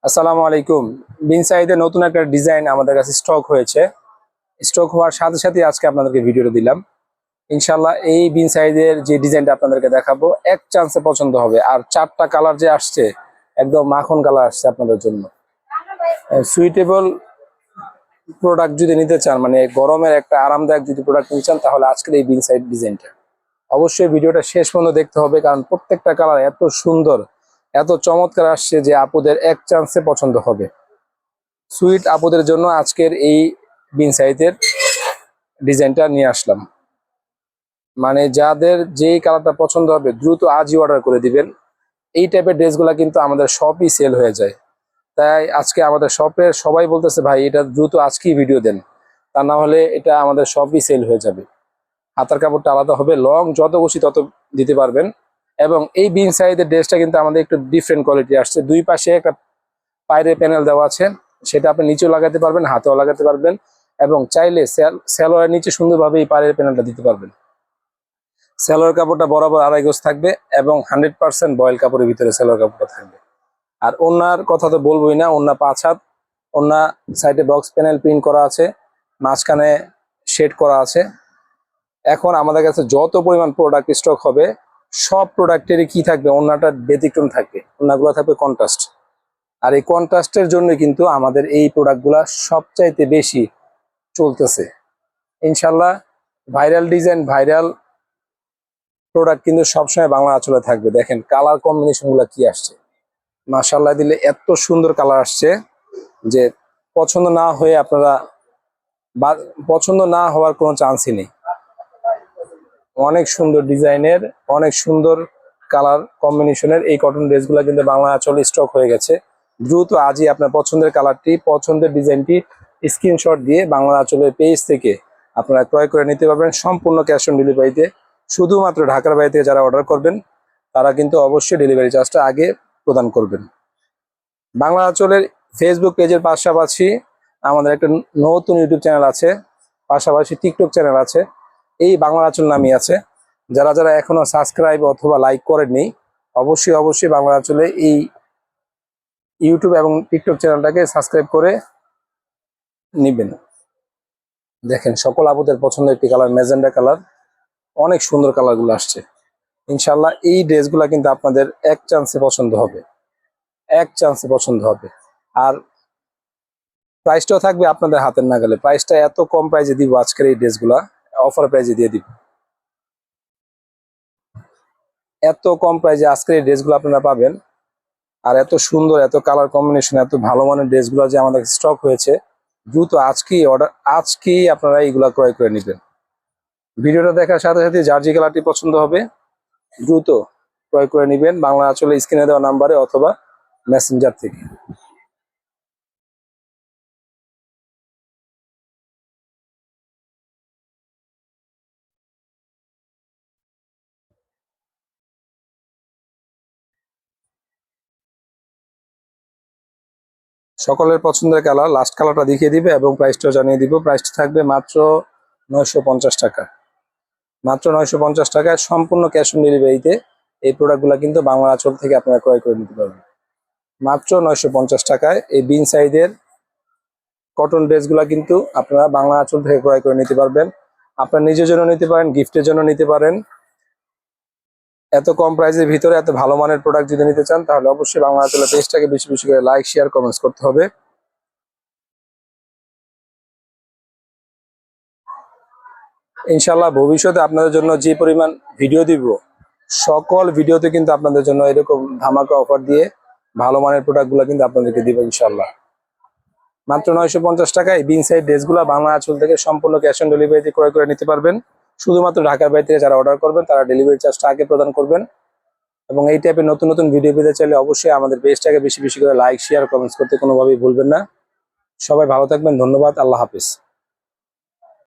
আসসালামু আলাইকুম। বিন সাইদের নতুন একটা ডিজাইন আমাদের কাছে স্টক হয়েছে। স্টক হওয়ার সাথে সাথে আজকে আপনাদেরকে ভিডিওটা দিলাম। ইনশাল্লাহ এই বিন সাইদের যে ডিজাইনটা আপনাদেরকে দেখাবো এক চান্সে পছন্দ হবে। আর চারটা কালার যে আসছে একদম মাখন কালার আসছে আপনাদের জন্য। সুইটেবল প্রোডাক্ট যদি নিতে চান, মানে গরমের একটা আরামদায়ক যদি প্রোডাক্ট নিতে চান, তাহলে আজকের এই বিন সাইড ডিজাইনটা অবশ্যই ভিডিওটা শেষ পর্যন্ত দেখতে হবে, কারণ প্রত্যেকটা কালার এত সুন্দর, এত চমৎকার আসছে যে আপুদের এক চান্সে পছন্দ হবে। সুইট আপুদের জন্য আজকের এই বিন সাইজের ডিজাইনটা নিয়ে আসলাম। মানে যাদের যেই কালারটা পছন্দ হবে দ্রুত আজই অর্ডার করে দিবেন। এই টাইপের ড্রেসগুলো কিন্তু আমাদের শপই সেল হয়ে যায়। তাই আজকে আমাদের শপের সবাই বলতেছে ভাই এটা দ্রুত আজকেই ভিডিও দেন, তা না হলে এটা আমাদের শপই সেল হয়ে যাবে। হাতার কাপড়টা আলাদা হবে, লং যত খুশি তত দিতে পারবেন। এবং এই বিন সাইজের ড্রেসটা কিন্তু আমাদের একটু ডিফারেন্ট কোয়ালিটি আসছে। দুই পাশে একটা পায়রে প্যানেল দেওয়া আছে, সেটা আপনি নিচেও লাগাতে পারবেন, হাতেও লাগাতে পারবেন, এবং চাইলে সালোয়ারের নিচে সুন্দরভাবে এই পায়রের প্যানেলটা দিতে পারবেন। সালোয়ার কাপড়টা বরাবর 2.5 গজ থাকবে এবং 100% বয়েল কাপড়ের ভিতরে সালোয়ার কাপড়টা থাকবে। আর ওড়নার কথা তো বলবোই না, ওড়না 5 হাত, ওড়না সাইডে বক্স প্যানেল প্রিন্ট করা আছে, মাঝখানে শেড করা আছে। এখন আমাদের কাছে যত পরিমাণ প্রোডাক্ট স্টক হবে সব প্রোডাক্টেরই কি থাকবে, ওড়নাটা ব্যতিক্রম থাকবে, ওড়নাগুলো থাকবে কন্ট্রাস্ট। আর এই কন্ট্রাস্টের জন্য কিন্তু আমাদের এই প্রোডাক্টগুলা সবচাইতে বেশি চলতেছে। ইনশাল্লাহ ভাইরাল ডিজাইন, ভাইরাল প্রোডাক্ট কিন্তু সবসময় বাংলা আঁচলে থাকবে। দেখেন কালার কম্বিনেশন গুলা কি আসছে, মাশাআল্লাহ দিলে এত সুন্দর কালার আসছে যে পছন্দ না হয়ে আপনারা পছন্দ না হওয়ার কোনো চান্সই নেই। অনেক সুন্দর ডিজাইনের, অনেক সুন্দর কালার কম্বিনেশনের এই কটন ড্রেসগুলো কিন্তু বাংলা আঁচলে স্টক হয়ে গেছে। দ্রুত আজই আপনার পছন্দের কালারটি, পছন্দের ডিজাইনটি স্ক্রিনশট দিয়ে বাংলা আঁচলের পেজ থেকে আপনারা ক্রয় করে নিতে পারবেন সম্পূর্ণ ক্যাশ অন ডেলিভারিতে। শুধুমাত্র ঢাকার বাইরে থেকে যারা অর্ডার করবেন তারা কিন্তু অবশ্যই ডেলিভারি চার্জটা আগে প্রদান করবেন। বাংলা আঁচলের ফেসবুক পেজের পাশাপাশি আমাদের একটা নতুন ইউটিউব চ্যানেল আছে, পাশাপাশি টিকটক চ্যানেল আছে, এই বাংলা আঁচল নামই আছে। যারা যারা এখনো সাবস্ক্রাইব অথবা লাইক করেননি অবশ্যই অবশ্যই বাংলা আঁচলে এই ইউটিউব এবং টিকটক চ্যানেলটাকে সাবস্ক্রাইব করে নিবেন। দেখেন সকল আপুদের পছন্দের একটি কালার ম্যাজেন্ডা কালার, অনেক সুন্দর কালারগুলো আসছে। ইনশাল্লাহ এই ড্রেসগুলো কিন্তু আপনাদের এক চান্সে পছন্দ হবে, এক চান্সে পছন্দ হবে। আর প্রাইসটাও থাকবে আপনাদের হাতের নাগালে। প্রাইসটা এত কম প্রাইসে দিব আজকের এই ড্রেসগুলা, অফার প্রাইসে দিয়ে দিব। এত কম প্রাইসে আজকের এই ড্রেসগুলো আপনারা পাবেন। আর এত সুন্দর, এত কালার কম্বিনেশন, এত ভালো মানের ড্রেসগুলো যে আমাদের স্টক হয়েছে, দ্রুত আজকেই আপনারা এইগুলা ক্রয় করে নেবেন। ভিডিওটা দেখার সাথে সাথে যার যে কালারটি পছন্দ হবে দ্রুত ক্রয় করে নেবেন বাংলা আঁচলে স্ক্রিনে দেওয়া নাম্বারে অথবা মেসেঞ্জার থেকে। সকলের পছন্দের কালার লাস্ট কালারটা দেখিয়ে দিবে এবং প্রাইসটাও জানিয়ে দিব। প্রাইসটা থাকবে মাত্র 950 টাকা, মাত্র 950 টাকায় সম্পূর্ণ ক্যাশ অন ডেলিভারিতে এই প্রোডাক্টগুলো কিন্তু বাংলা আঁচল থেকে আপনারা ক্রয় করে নিতে পারবেন মাত্র 950 টাকায়। এই বিন সাইজের কটন ড্রেসগুলো কিন্তু আপনারা বাংলা আঁচল থেকে ক্রয় করে নিতে পারবেন। আপনার নিজের জন্য নিতে পারেন, গিফটের জন্য নিতে পারেন। এত কম প্রাইসের ভিতরে এত ভালো মানের প্রোডাক্ট যদি নিতে চান তাহলে অবশ্যই বাংলা আঁচলের পেজটাকে বেশি বেশি করে লাইক, শেয়ার, কমেন্টস করতে হবে। ইনশাল্লাহ ভবিষ্যতে আপনাদের জন্য যে পরিমাণ ভিডিও দিব সকল ভিডিওতে কিন্তু আপনাদের জন্য এরকম ধামাকা অফার দিয়ে ভালো মানের প্রোডাক্টগুলো কিন্তু আপনাদেরকে দিব ইনশাল্লাহ। মাত্র 950 টাকায় বিন সাইড ড্রেসগুলো বাংলা আঁচল থেকে সম্পূর্ণ ক্যাশ অন ডেলিভারিতে ক্রয় করে নিতে পারবেন। শুধুমাত্র ঢাকার বাইরে থেকে যারা অর্ডার করবেন তারা ডেলিভারি চার্জটা আগে প্রদান করবেন। এবং এই টাইপের নতুন নতুন ভিডিও পেতে চাইলে অবশ্যই আমাদের পেজটাকে বেশি বেশি করে লাইক, শেয়ার, কমেন্টস করতে কোনোভাবেই ভুলবেন না। সবাই ভালো থাকবেন, ধন্যবাদ, আল্লাহ হাফিজ।